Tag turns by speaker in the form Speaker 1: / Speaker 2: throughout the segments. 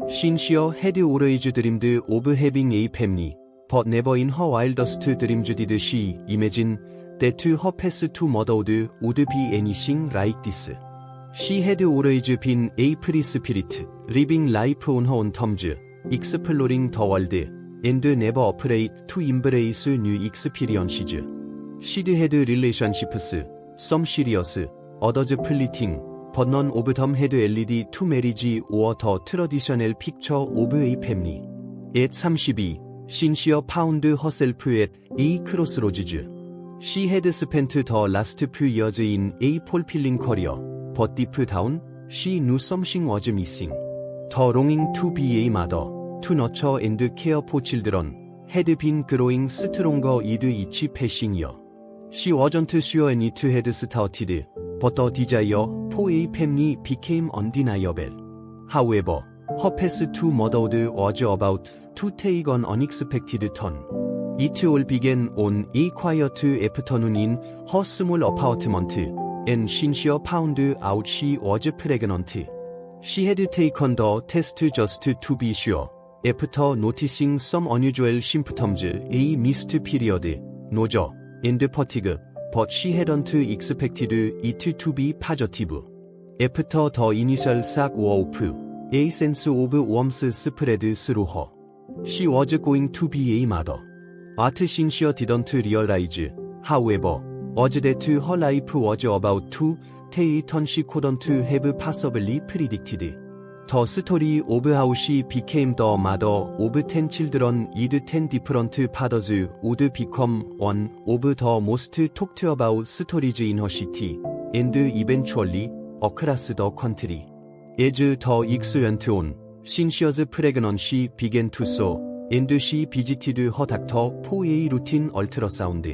Speaker 1: Sincere had always dreamed of having a family, but never in her wildest dreams did she imagine that her past motherhood would be anything like this. She had always been a free spirit, living life on her own terms, exploring the world, and never afraid to embrace new experiences. She'd had relationships, some serious, others fleeting, but none of them had led to marriage or the traditional picture of a family. At 32, Sincere found herself at a crossroads. She had spent the last few years in a fulfilling career, but deep down, she knew something was missing. The longing to be a mother, to nurture and care for children, had been growing stronger with each passing year. She wasn't sure when it had started, but the desire for a family became undeniable. However, her path to motherhood was about to take an unexpected turn. It all began on a quiet afternoon in her small apartment, and Sincere found out she was pregnant. She had taken the test just to be sure. After noticing some unusual symptoms, a missed period, nausea, and fatigue, but she hadn't expected it to be positive. After the initial shock wore off, a sense of warmth spread through her. She was going to be a mother. What Sincere didn't realize, however, was that her life was about to take a turn she couldn't have possibly predicted. The story of how she became the mother of 10 children with 10 different fathers would become one of the most talked about stories in her city, and eventually across the country. As the weeks went on, Sincere's pregnancy began to show, and she visited her doctor for a routine ultrasound.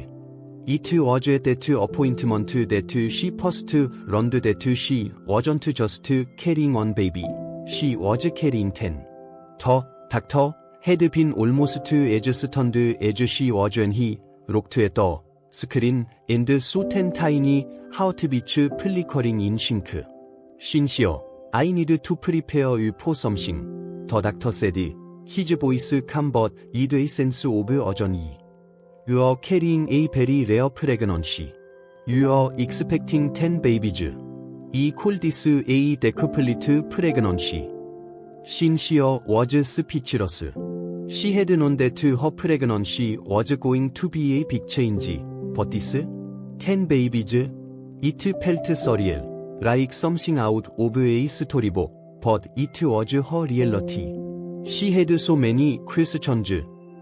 Speaker 1: It was at that appointment that she first learned that she wasn't just carrying one baby, she was carrying 10. The doctor had been almost as stunned as she was when he looked at the screen and saw 10 tiny heartbeats flickering in sync. Sincere, I need to prepare you for something, the doctor said, his voice calm but with a sense of urgency. You are carrying a very rare pregnancy. You are expecting 10 babies. He called this a decapulate pregnancy. Sincere was speechless. She had known that her pregnancy was going to be a big change, but this? 10 babies? It felt surreal, like something out of a storybook, but it was her reality. She had so many questions.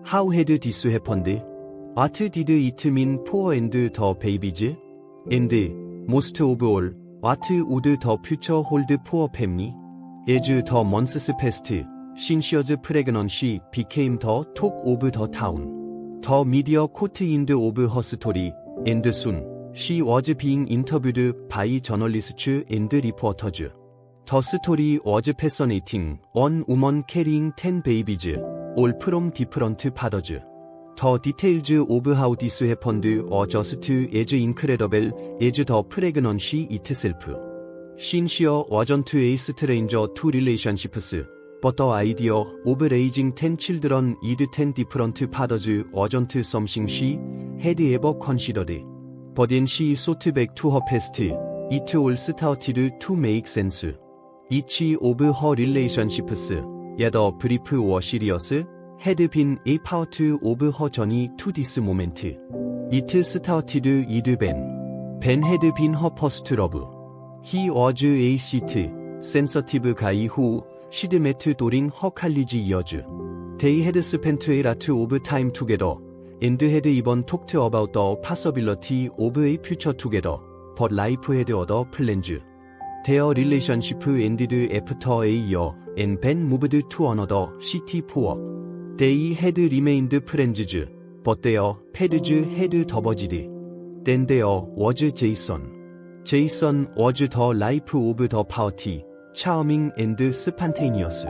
Speaker 1: How had this happened? What did it mean for her and the babies? And, most of all, what would the future hold for her family? As the months passed, Sincere's pregnancy became the talk of the town. The media caught wind of her story, and soon, she was being interviewed by journalists and reporters. The story was fascinating, one woman carrying 10 babies, all from different fathers. The details of how this happened are just as incredible as the pregnancy itself. Sincere wasn't a stranger to relationships, but the idea of raising 10 children with 10 different fathers wasn't something she had ever considered. But when she thought back to her past, it all started to make sense. Each of her relationships, whether brief or serious, had been a part of her journey to this moment. It started with Ben. Ben had been her first love. He was a sweet, sensitive guy who she'd met during her college years. They had spent a lot of time together, and had even talked about the possibility of a future together, but life had other plans. Their relationship ended after a year, and Ben moved to another city for work. They had remained friends, but their paths had diverged. Then there was Jason. Jason was the life of the party, charming and spontaneous.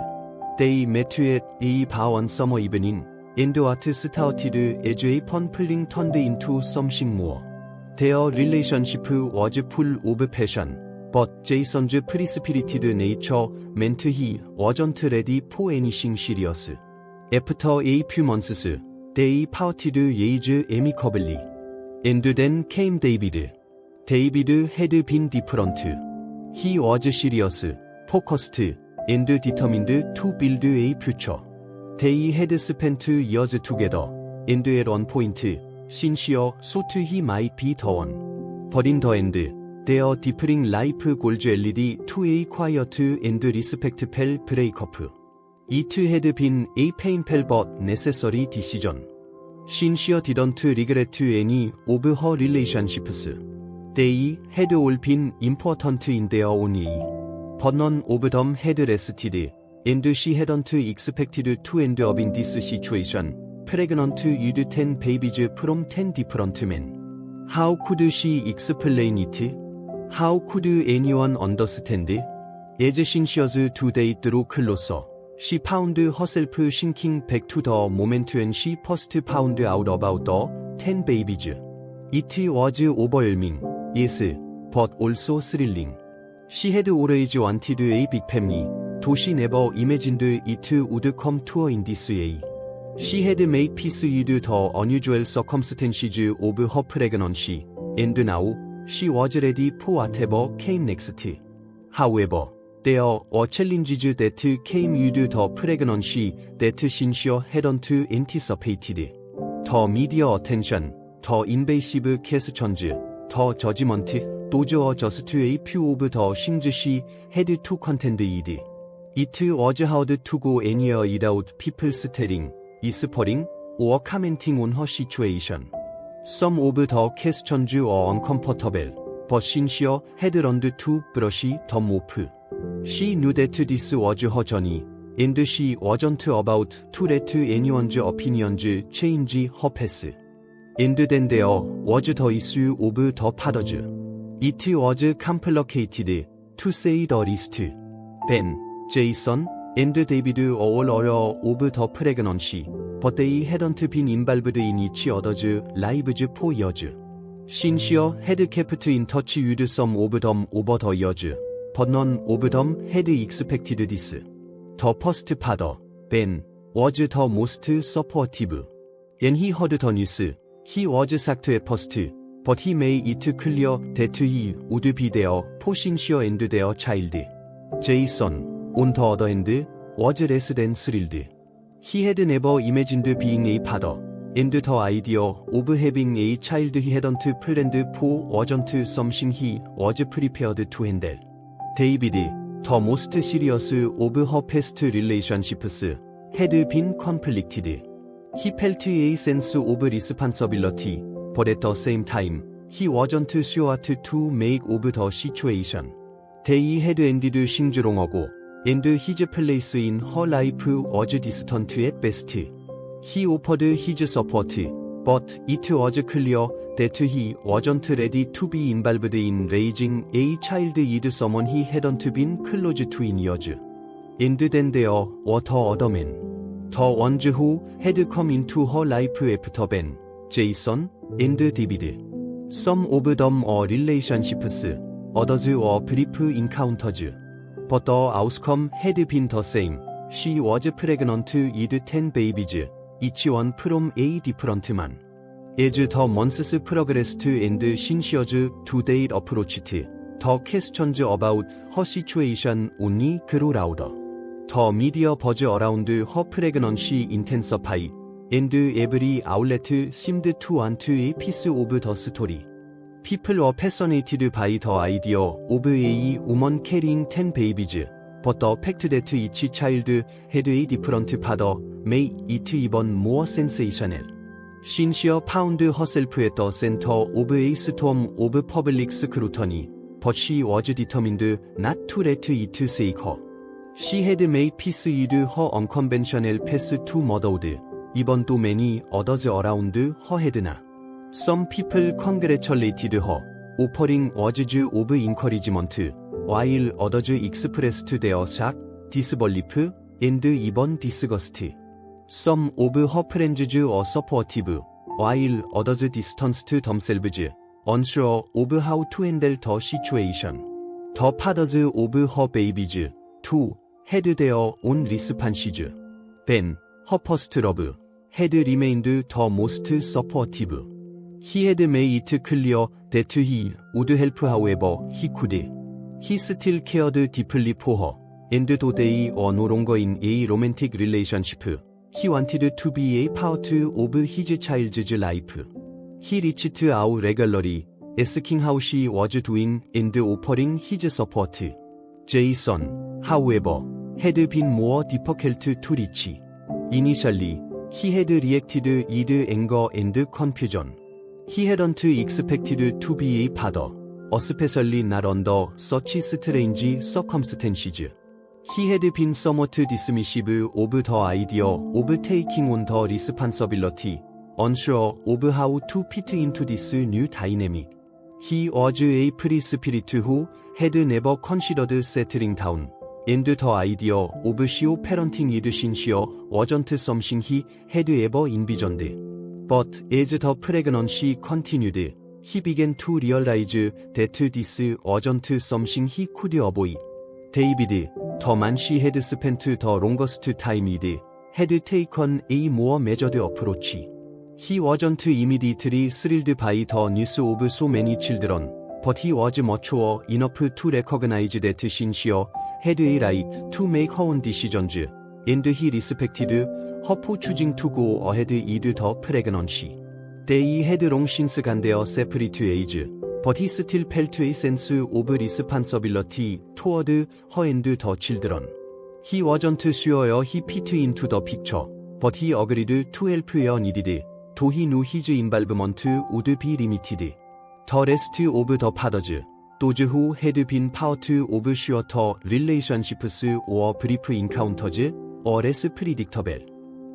Speaker 1: They met at a bar one summer evening, and what started as a fun pulling turned into something more. Their relationship was full of passion, but Jason's pre-spirited nature meant he wasn't ready for anything serious. After a few months, they parted ways amicably. And then came David. David had been different. He was serious, focused, and determined to build a future. They had spent years together, and at one point, Cynthia thought he might be the one. But in the end, their differing life goals led to a quiet and respectful breakup. It had been a painful but necessary decision. Cynthia didn't regret any of her relationships. They had all been important in their own way. But none of them had lasted, and she hadn't expected to end up in this situation, pregnant with 10 babies from 10 different men. How could she explain it? How could anyone understand? As Cynthia's two-day drew closer, she found herself sinking back to the moment when she first found out about the 10 babies. It was overwhelming, yes, but also thrilling. She had always wanted a big family, though she never imagined it would come to her in this way. She had made peace with the unusual circumstances of her pregnancy, and now she was ready for whatever came next. However, there were challenges that came with the pregnancy that Cynthia hadn't anticipated. The media attention, the invasive questions, the judgment, those were just a few of the things she had to contend with. It was hard to go anywhere without people staring, whispering, or commenting on her situation. Some of the questions were uncomfortable, but Cynthia had learned to brush them off. She knew that this was her journey, and she wasn't about to let anyone's opinions change her path. And then there was the issue of the fathers. It was complicated, to say the least. Ben, Jason, and David were all aware of the pregnancy, but they hadn't been involved in each other's lives for years. Cynthia had kept in touch with some of them over the years, but none of them had expected this. The first father, Ben, was the most supportive. When he heard the news, he was shocked at first, but he made it clear that he would be there for Cynthia and their child. Jason, on the other hand, was less than thrilled. He had never imagined being a father, and the idea of having a child he hadn't planned for wasn't something he was prepared to handle. David, the most serious of her past relationships, had been conflicted. He felt a sense of responsibility, but at the same time, he wasn't sure what to make of the situation. They had ended things wrong, and his place in her life was distant at best. He offered his support, but it was clear that he wasn't ready to be involved in raising a child with someone he hadn't been close to in years. And then there were the other men. The ones who had come into her life after Ben, Jason, and David. Some of them were relationships, others were brief encounters. But the outcome had been the same. She was pregnant with 10 babies, each one from a different man. As the months progressed and Cynthia's two-day approached, the questions about her situation only grew louder. The media buzz around her pregnancy intensified, and every outlet seemed to want a piece of the story. People were fascinated by the idea of a woman carrying 10 babies, but the fact that each child had a different father made it even more sensational. Cynthia found herself at the center of a storm of public scrutiny, but she was determined not to let it shake her. She had made peace with her unconventional path to motherhood, even though many others around her had not. Some people congratulated her, offering words of encouragement, while others expressed their shock, disbelief, and even disgust. Some of her friends were supportive, while others distanced themselves, unsure of how to handle the situation. The Fathers of Her Babies 2 had their own responses. Ben, her first love, had remained the most supportive. He had made it clear that he would help however he could. He still cared deeply for her, and though they were no longer in a romantic relationship, he wanted to be a part of his child's life. He reached out regularly, asking how she was doing and offering his support. Jason, however, had been more difficult to reach. Initially, he had reacted with anger and confusion. He hadn't expected to be a father, especially not under such strange circumstances. He had been somewhat dismissive of the idea of taking on the responsibility, unsure of how to fit into this new dynamic. He was a free spirit who had never considered settling down, and the idea of sure parenting with Cynthia wasn't something he had ever envisioned. But as the pregnancy continued, he began to realize that this wasn't something he could avoid. David, the man she had spent the longest time with, had taken a more measured approach. He wasn't immediately thrilled by the news of so many children, but he was mature enough to recognize that Cynthia had a right to make her own decisions, and he respected her for choosing to go ahead with the pregnancy. They had long since gone their separate ways, but he still felt a sense of responsibility toward her and the children. He wasn't sure he fit into the picture, but he agreed to help where needed, though he knew his involvement would be limited. The rest of the fathers, those who had been part of shorter relationships or brief encounters, were less predictable.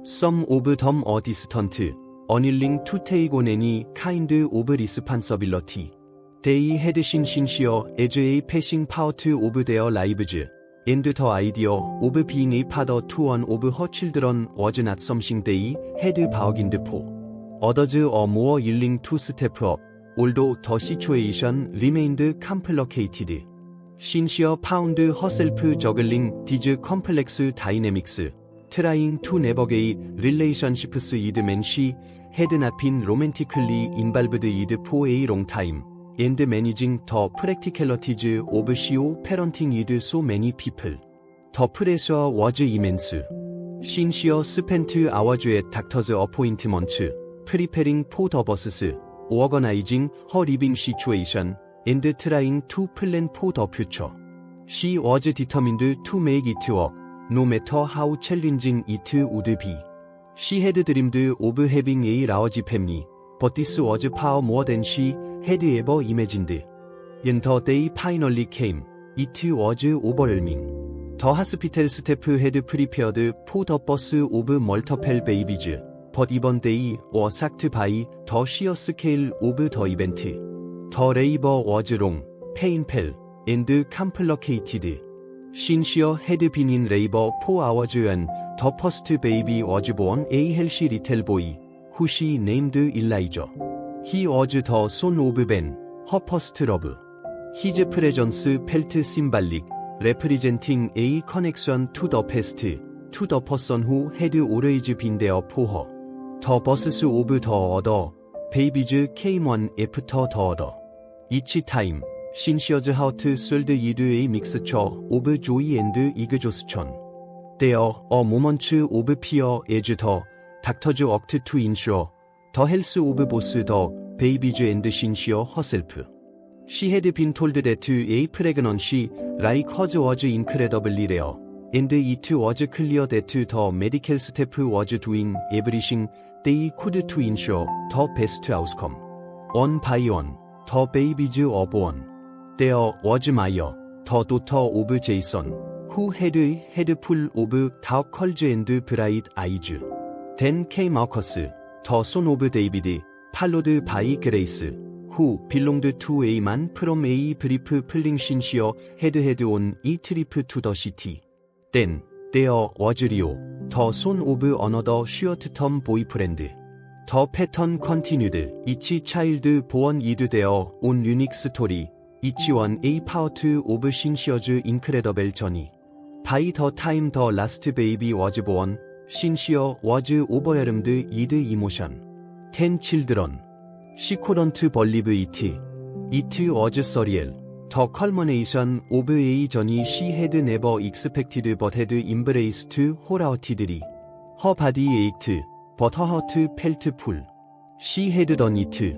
Speaker 1: Some of them are distant, unwilling to take on any kind of responsibility. They had seen Cynthia as a passing part of their lives, and the idea of being a father to one of her children was not something they had bargained for. Others are more willing to step up, although the situation remained complicated. Cynthia found herself juggling these complex dynamics, trying to navigate relationships with men she had not been romantically involved with for a long time, and managing the practicalities of solo parenting with so many people. The pressure was immense. Cynthia spent hours at doctor's appointments, preparing for the buses, organizing her living situation, and trying to plan for the future. She was determined to make it work, no matter how challenging it would be. She had dreamed of having a large family, but this was far more than she had ever imagined. When the day finally came, it was overwhelming. The hospital staff had prepared for the birth of multiple babies, but even they were shocked by the sheer scale of the event. The labor was long, painful, and complicated. Cynthia had been in labor for hours when the first baby was born, a healthy little boy, who she named Elijah. He was the son of Ben, her first love. His presence felt symbolic, representing a connection to the past, to the person who had always been there for her. The births of the other babies came one after the other. Each time, Cynthia's heart swelled with a mixture of joy and exhaustion. There are moments of fear as the doctors worked to ensure the health of both the babies and Cynthia herself. She had been told that a pregnancy like hers was incredibly rare, and it was clear that the medical staff was doing everything they could to ensure the best outcome. One by one, the babies were born. There was Maya, the daughter of Jason, who had a head full of dark curls and bright eyes. Then came Marcus, the son of David, followed by Grace, who belonged to a man from a brief fling Cynthia had on a trip to the city. Then there was Leo, the son of another short-term boyfriend. The pattern continued, each child born with their own unique story, 이치원 A 파워트 오브 신시어즈 인크레더벨 저니. 바이 더 타임 더 라스트 베이비 워즈 보원, 신시어 워즈 오버웰음드 이드 이모션. 텐 칠드런. 시 코던트 벌리브 이트 워즈 서리엘. 더 컬머네이션 오브 에이 전이 시 헤드 네버 익스펙티드 벗 헤드 임브레이스트 홀아우티드리. 허 바디 에이트, 벗 허 허트 펠트 풀. 시 헤드 던 이트.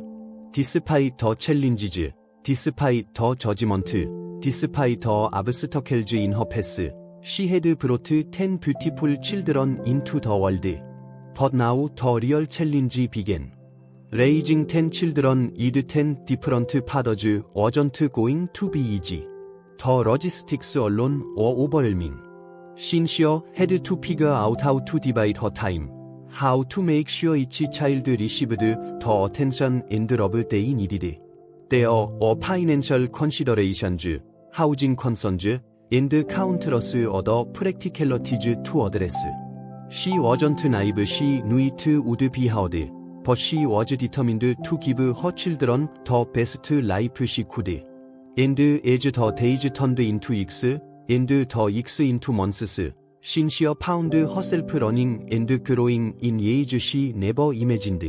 Speaker 1: 디스파이 더 챌린지즈, 디스파이 더 저지먼트, 디스파이 더 아브스터켈즈 인 허 패스. 시 헤드 브로트 텐 뷰티풀 칠드런 인투 더 월드. 벗 나우 더 리얼 챌린지 비겐. 레이징 텐 칠드런 이드 텐 디프런트 파더즈 어전트 고잉 투 비 이지. 더 러지스틱스 언론 어 오버웰밍. 신시어 헤드 투 피겨 아웃 하우 투 디바이드 허 타임. How to make sure each child received the attention and love they needed. There are financial considerations, housing concerns, and countless other practicalities to address. She wasn't naive, she knew it would be hard, but she was determined to give her children the best life she could. And as the days turned into weeks, and the weeks into months, Cynthia found herself running and growing in ways she never imagined.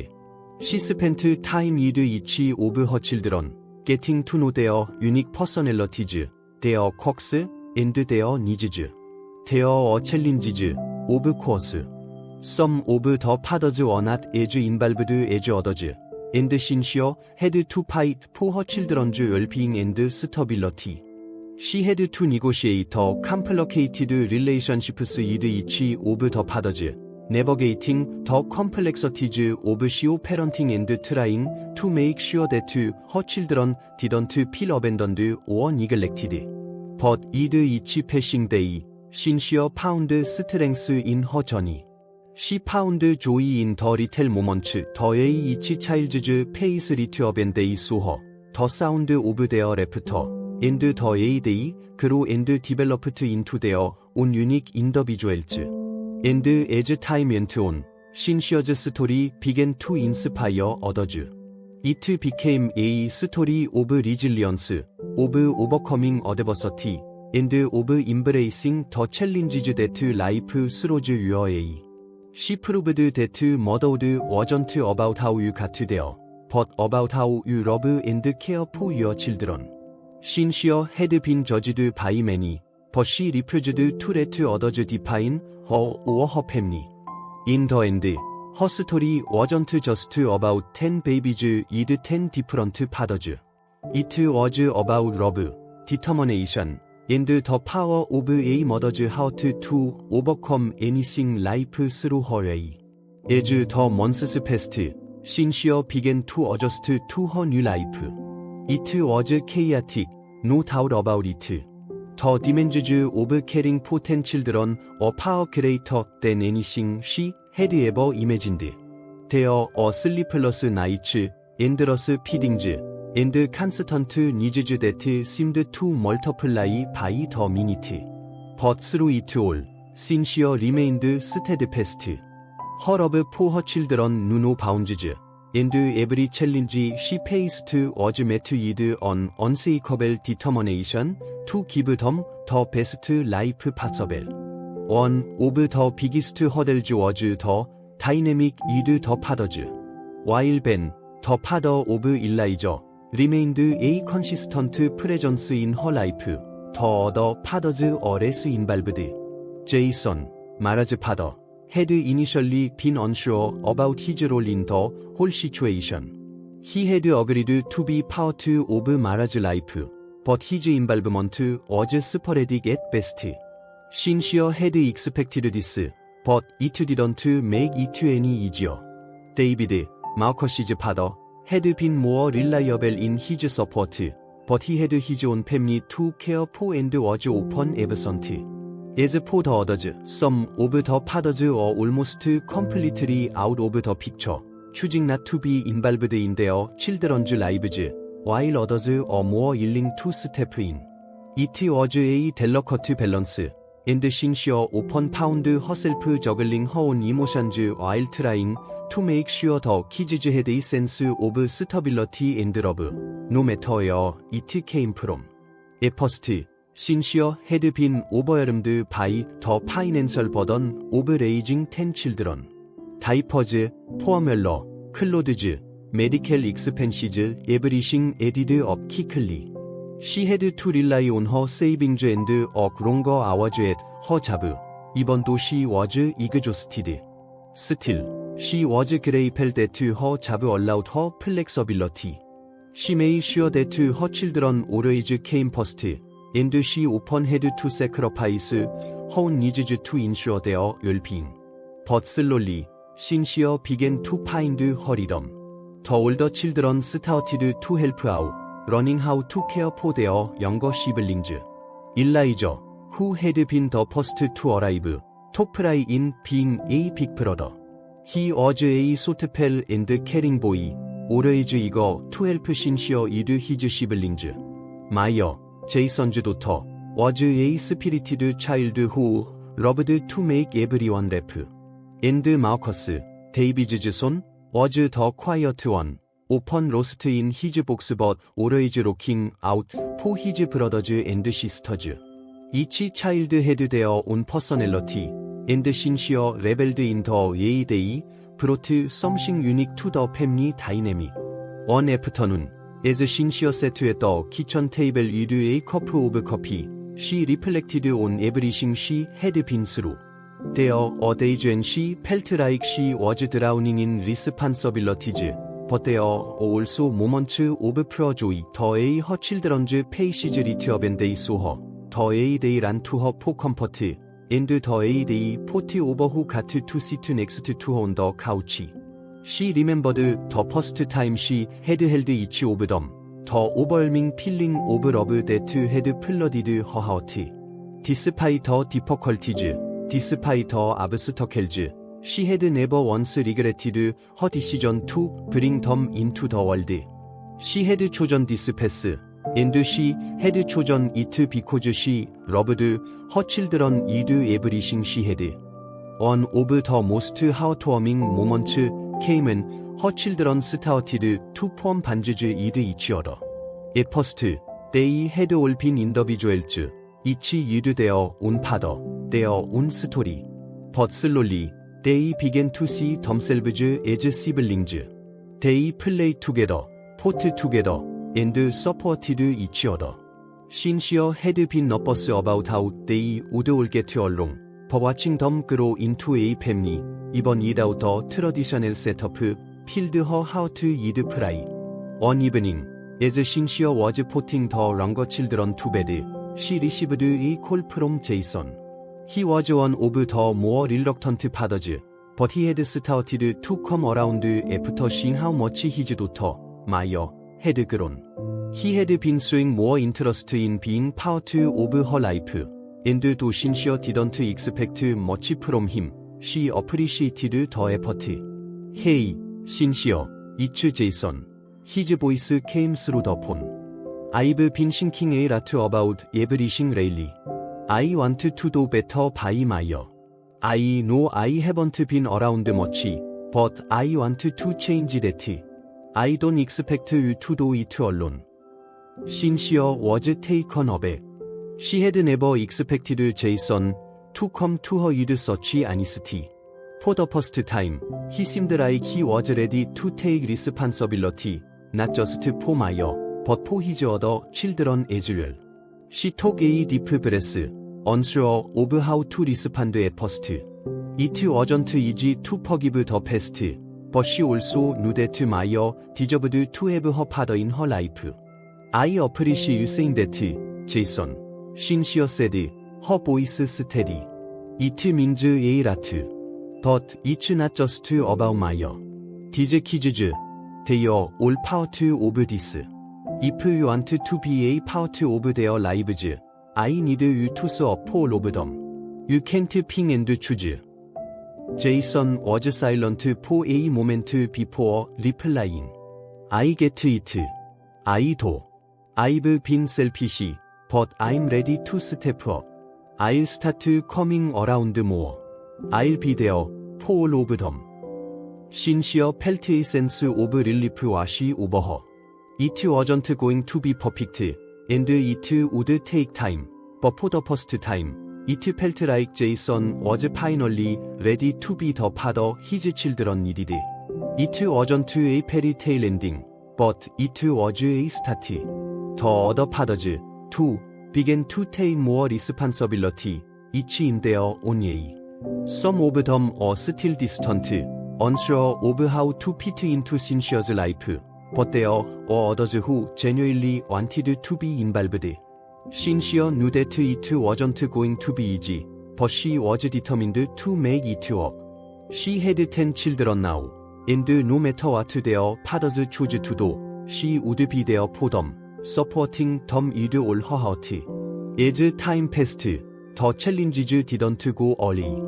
Speaker 1: She spent time with each of her children, getting to know their unique personalities, their quirks, and their needs. There are challenges, of course. Some of the fathers were not as involved as others, and Cynthia had to fight for her children's well-being and stability. She had to negotiate complicated relationships with each of the fathers, navigating the complexities of CEO parenting and trying to make sure that her children didn't feel abandoned or neglected. But with each passing day, Cynthia found strength in her journey. She found joy in the little moments, the way each child's face lit up and they saw her, the sound of their laughter. And the way they grew and developed into their own unique individuals. And as time went on, Cynthia's story began to inspire others. It became a story of resilience, of overcoming adversity, and of embracing the challenges that life throws your way. She proved that motherhood wasn't about how you got there, but about how you love and care for your children. Cynthia had been judged by many, but she refused to let others define her or her family. In the end, her story wasn't just about 10 babies with 10 different fathers. It was about love, determination, and the power of a mother's heart to overcome anything life threw her way. As the months passed, Cynthia began to adjust to her new life. It was chaotic, no doubt about it. The demands of caring for 10 children are far greater than anything she had ever imagined. There are sleepless nights, endless feedings, and constant needs that seemed to multiply by the minute. But through it all, Cynthia remained steadfast. Her love for her children knew no bounds, and every challenge she faced was met with an unshakable determination to give them the best life possible. One of the biggest hurdles was the dynamic with the fathers. While Ben, the father of Elijah, remained a consistent presence in her life, the other fathers are less involved. Jason, Mara's father, had initially been unsure about his role in the whole situation. He had agreed to be part of Mara's life, but his involvement was sporadic at best. Cynthia had expected this, but it didn't make it any easier. David, Marcus's father, had been more reliable in his support, but he had his own family to care for and was often absent. As for the others, some of the fathers were almost completely out of the picture, choosing not to be involved in their children's lives, while others were more willing to step in. It was a delicate balance, and Cynthia often found herself juggling her own emotions while trying to make sure the kids had a sense of stability and love. no matter where it came from. A first, sincere had been overwhelmed by the financial burden of raising 10 children. Diapers, formula, clothes, medical expenses, everything added up quickly. She had to rely on her savings and work longer hours at her job, even though she was exhausted. Still, she was grateful that her job allowed her flexibility. She made sure that her children always came first, and she often had to sacrifice her own needs to ensure their well-being. But slowly, Cynthia began to find her rhythm. The older children started to help out, learning how to care for their younger siblings. Elijah, who had been the first to arrive, took pride in being a big brother. He was a thoughtful and caring boy, always eager to help Cynthia with his siblings. Maya, Jason's daughter, was a spirited child who loved to make everyone laugh. And Marcus, David's son, was the quiet one, often lost in his books but always looking out for his brothers and sisters. Each child had their own personality, and Cynthia reveled in the way they brought something unique to the family dynamic. One afternoon, as Cynthia sat at the kitchen table with a cup of coffee, she reflected on everything she had been through. There were days when she felt like she was drowning in responsibilities, but there were also moments of pure joy. The way her children's faces lit up when they saw her, the way they ran to her for comfort, and the way they fought over who got to sit next to her on the couch. She remembered the first time she had held each of them, the overwhelming feeling of love that had flooded her heart. Despite the difficulties, despite the obstacles, she had never once regretted her decision to bring them into the world. She had chosen this path, and she had chosen it because she loved her children with everything she had. One of the most heartwarming moments came when her children started to form bands with each other. At first, they had all been individuals, each with their own father, their own story. But slowly, they began to see themselves as siblings. They played together, fought together, and supported each other. Cynthia had been nervous about how they would all get along, but watching them grow into a family, even without the traditional setup, filled her heart with pride. One evening, as Cynthia was putting the younger children to bed, she received a call from Jason. He was one of the more reluctant fathers, but he had started to come around after seeing how much his daughter, Maya, had grown. He had been showing more interest in being part of her life, and though Cynthia didn't expect much from him, she appreciated the effort. Hey, Cynthia, it's Jason. His voice came through the phone. I've been thinking a lot about everything lately. I want to do better by Maya. I know I haven't been around much, but I want to change that. I don't expect you to do it alone. Cynthia was taken aback. She had never expected Jason to come to her with such honesty. For the first time, he seemed like he was ready to take responsibility, not just for Maya, but for his other children as well. She took a deep breath, unsure of how to respond at first. It wasn't easy to forgive the past, but she also knew that Maya deserved to have her father in her life. I appreciate you saying that, Jason, Cynthia said, her voice steady. It means a lot. But it's not just about Maya. These kids, they are all part of this. If you want to be a part of their lives, I need you to show up for all of them. You can't pick and choose. Jason was silent for a moment before replying. I get it. I do. I've been selfish, but I'm ready to step up. I'll start coming around more. I'll be there for all of them. Cynthia felt a sense of relief wash over her. It wasn't going to be perfect, and it would take time, but for the first time, it felt like Jason was finally ready to be the father his children needed. It wasn't a fairy tale ending, but it was a start. The other fathers, too, began to take more responsibility, each in their own way. Some of them are still distant, unsure of how to fit into Cynthia's life, but there are others who genuinely wanted to be involved. Cynthia knew that it wasn't going to be easy, but she was determined to make it work. She had 10 children now, and no matter what their fathers chose to do, she would be there for them, supporting them with all her heart. As time passed, the challenges didn't go away.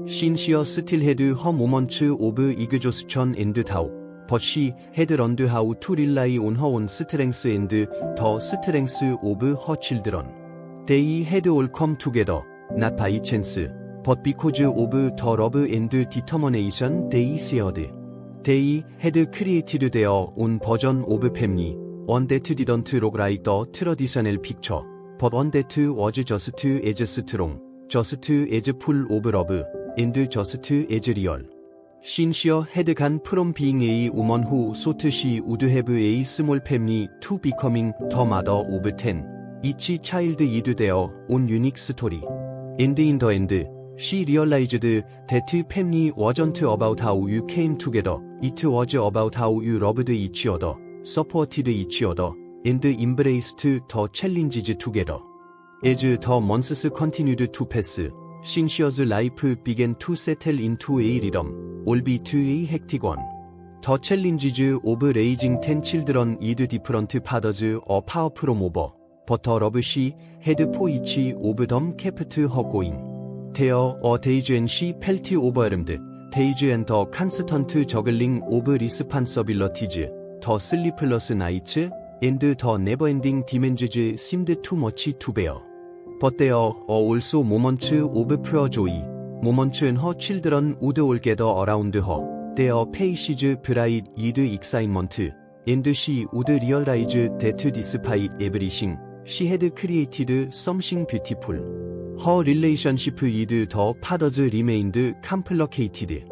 Speaker 1: Cynthia still had her moments of exhaustion and doubt, but she had learned how to rely on her own strength and the strength of her children. They had all come together, not by chance, but because of the love and determination they shared. They had created their own version of family, one that didn't look like the traditional picture, but one that was just as strong, just as full of love, and just as real. Cynthia had gone from being a woman who thought she would have a small family to becoming the mother of 10. Each child is their own unique story. And in the end, she realized that family wasn't about how you came together, it was about how you loved each other, supported each other, and embraced the challenges together. As the months continued to pass, Cynthia's life began to settle into a rhythm, albeit a hectic one. The challenges of raising 10 children with different fathers are far from over, but the love she had for each of them kept her going. There are days when she felt overwhelmed, days when the constant juggling of responsibilities, the sleepless nights, and the never-ending demands seemed too much to bear. But there are also moments of pure joy, moments when her children would all gather around her, their faces bright with excitement, and she would realize that despite everything, she had created something beautiful. Her relationship with the fathers remained complicated.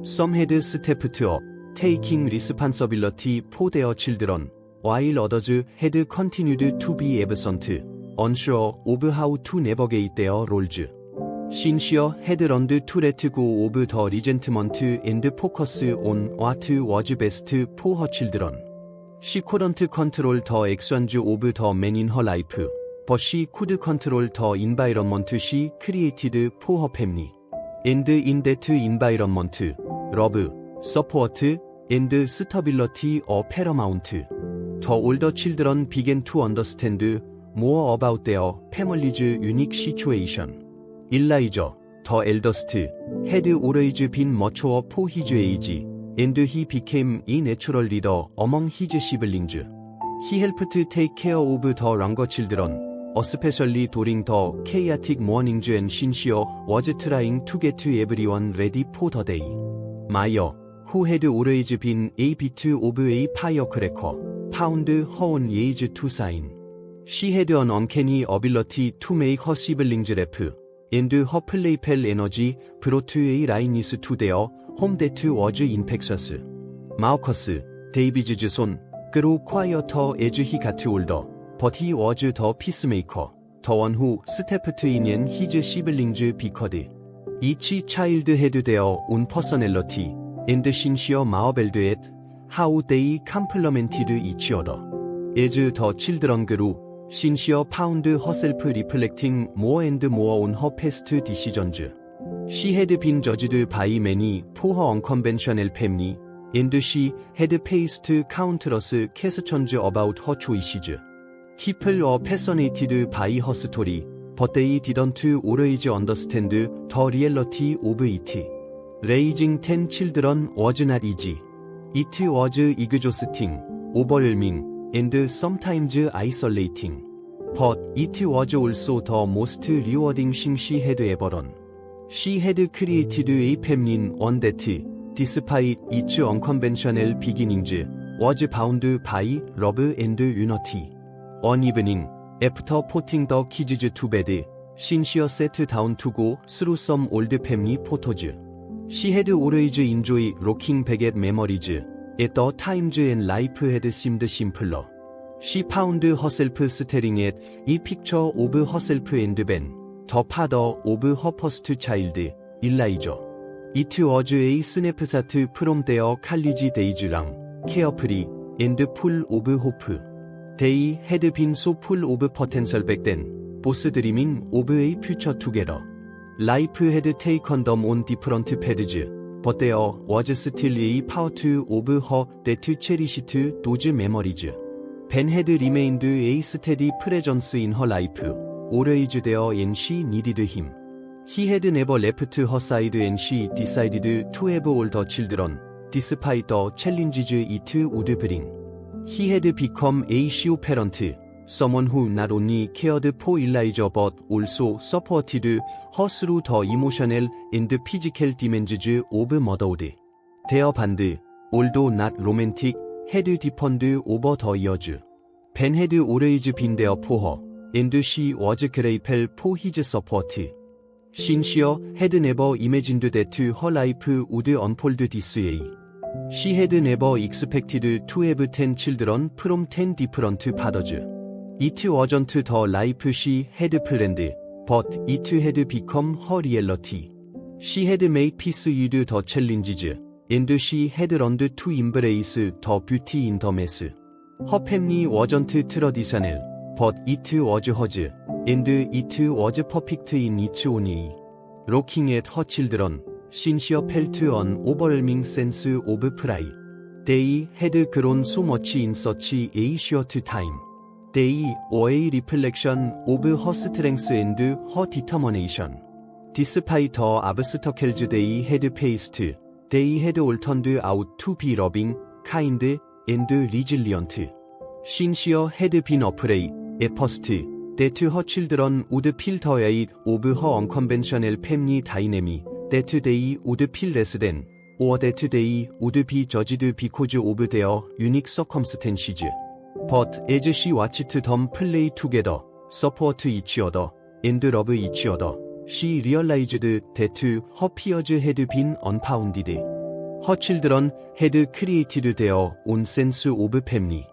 Speaker 1: Some had stepped up, taking responsibility for their children, while others had continued to be absent, unsure of how to navigate their roles. Cynthia had learned to let go of the resentment and focus on what was best for her children. She couldn't control the actions of the men in her life, but she could control the environment she created for her family. And in that environment, love, support, and stability are paramount. The older children began to understand more about their family's unique situation. Elijah, the eldest, had always been mature for his age, and he became a natural leader among his siblings. He helped take care of the younger children, especially during the chaotic mornings when Cynthia was trying to get everyone ready for the day. Maya, who had always been a bit of a firecracker, found her own age to shine. She had an uncanny ability to make her siblings laugh, and her playful energy brought a lightness to their home that was infectious. Marcus, David's son, grew quieter as he got older, but he was the peacemaker, the one who stepped in when his siblings bickered. Each child had their own personality, and Cynthia marveled at how they complemented each other. As the children grew, Cynthia found herself reflecting more and more on her past decisions. She had been judged by many for her unconventional family, and she had faced countless questions about her choices. People were fascinated by her story, but they didn't always understand the reality of it. Raising 10 children was not easy. It was exhausting, overwhelming, and sometimes isolating. But it was also the most rewarding thing she had ever done. She had created a family one that, despite its unconventional beginnings, was bound by love and unity. One evening, after putting the kids to bed, Cynthia sat down to go through some old family photos. She had always enjoyed looking back at memories, at the times and life had seemed simpler. She found herself staring at a picture of herself and Ben, the father of her first child, Elijah. It was a snapshot from their college days long, carefree and full of hope. They had been so full of potential back then, both dreaming of a future together. Life had taken them on different paths, but there was still a part of her that cherished those memories. Ben had remained a steady presence in her life, always there and she needed him. He had never left her side and she decided to have all the children, despite the challenges it would bring. He had become a show parent, someone who not only cared for Elijah but also supported her through the emotional and physical demands of motherhood. Their bond, although not romantic, had deepened over the years. Ben had always been there for her, and she was grateful for his support. Cynthia had never imagined that her life would unfold this way. She had never expected to have 10 children from 10 different fathers. It wasn't the life she had planned, but it had become her reality. She had made peace with the challenges, and she had learned to embrace the beauty in the mess. Her family wasn't traditional, but it was hers, and it was perfect in its own way. Looking at her children, Cynthia felt an overwhelming sense of pride. They had grown so much in such a short time. They were a reflection of her strength and her determination. Despite the obstacles they had faced, they had all turned out to be loving, kind, and resilient. Cynthia had been afraid, at first, that her children would feel the weight of her unconventional family dynamic, that they would feel less than, or that they would be judged because of their unique circumstances. But as she watched them play together, support each other, and love each other, she realized that her fears had been unfounded. Her children had created their own sense of family.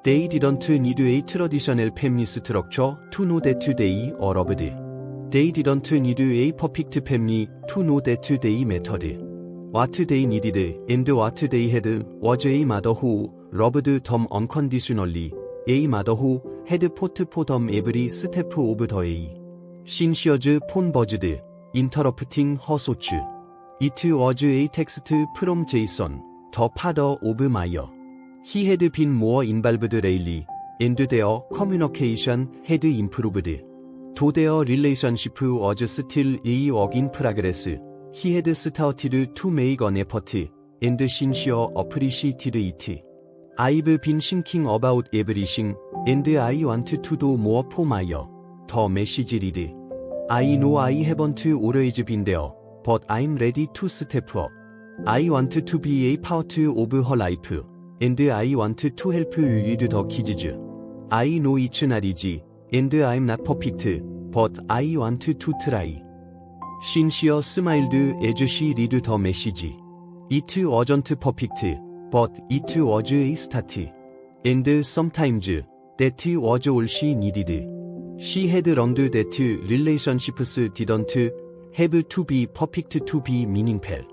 Speaker 1: They didn't need a traditional family structure to know that they are loved. They didn't need a perfect family to know that they mattered. What they needed and what they had was a mother who loved them unconditionally, a mother who had fought for them every step of the way. Cynthia's phone buzzed, interrupting her thoughts. It was a text from Jason, the father of Maya. He had been more involved lately, and their communication had improved. Though their relationship was still a work in progress, he had started to make an effort, and Cynthia appreciated it. I've been thinking about everything, and I want to do more for Maya, the message read. I know I haven't always been there, but I'm ready to step up. I want to be a part of her life, and I want to help with the kids. I know it's not easy, and I'm not perfect, but I want to try. Cynthia smiled as she read the message. It wasn't perfect, but it was a start. And sometimes, that was all she needed. She had learned that relationships didn't have to be perfect to be meaningful.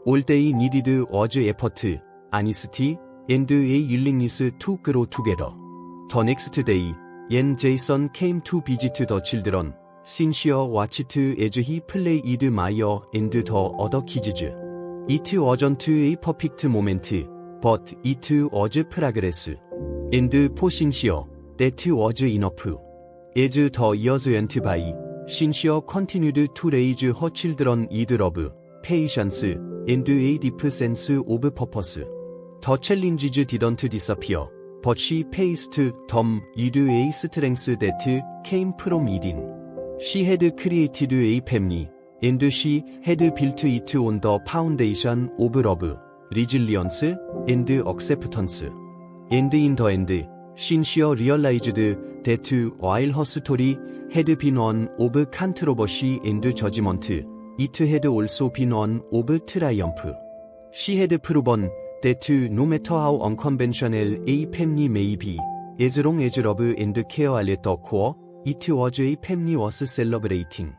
Speaker 1: All they needed was effort, honesty, and a willingness to grow together. The next day, when Jason came to visit the children, Cynthia watched as he played with Maya and the other kids. It wasn't a perfect moment, but it was progress. And for Cynthia, that was enough. As the years went by, Cynthia continued to raise her children with love, patience, and a deep sense of purpose. The challenges didn't disappear, but she faced them with a strength that came from within. She had created a family, and she had built it on the foundation of love, resilience, and acceptance. And in the end, Cynthia realized that while her story had been one of controversy and judgment, it had also been one of triumph. She had proven that no matter how unconventional a family may be, as long as love and care are at the core, it was a family worth celebrating.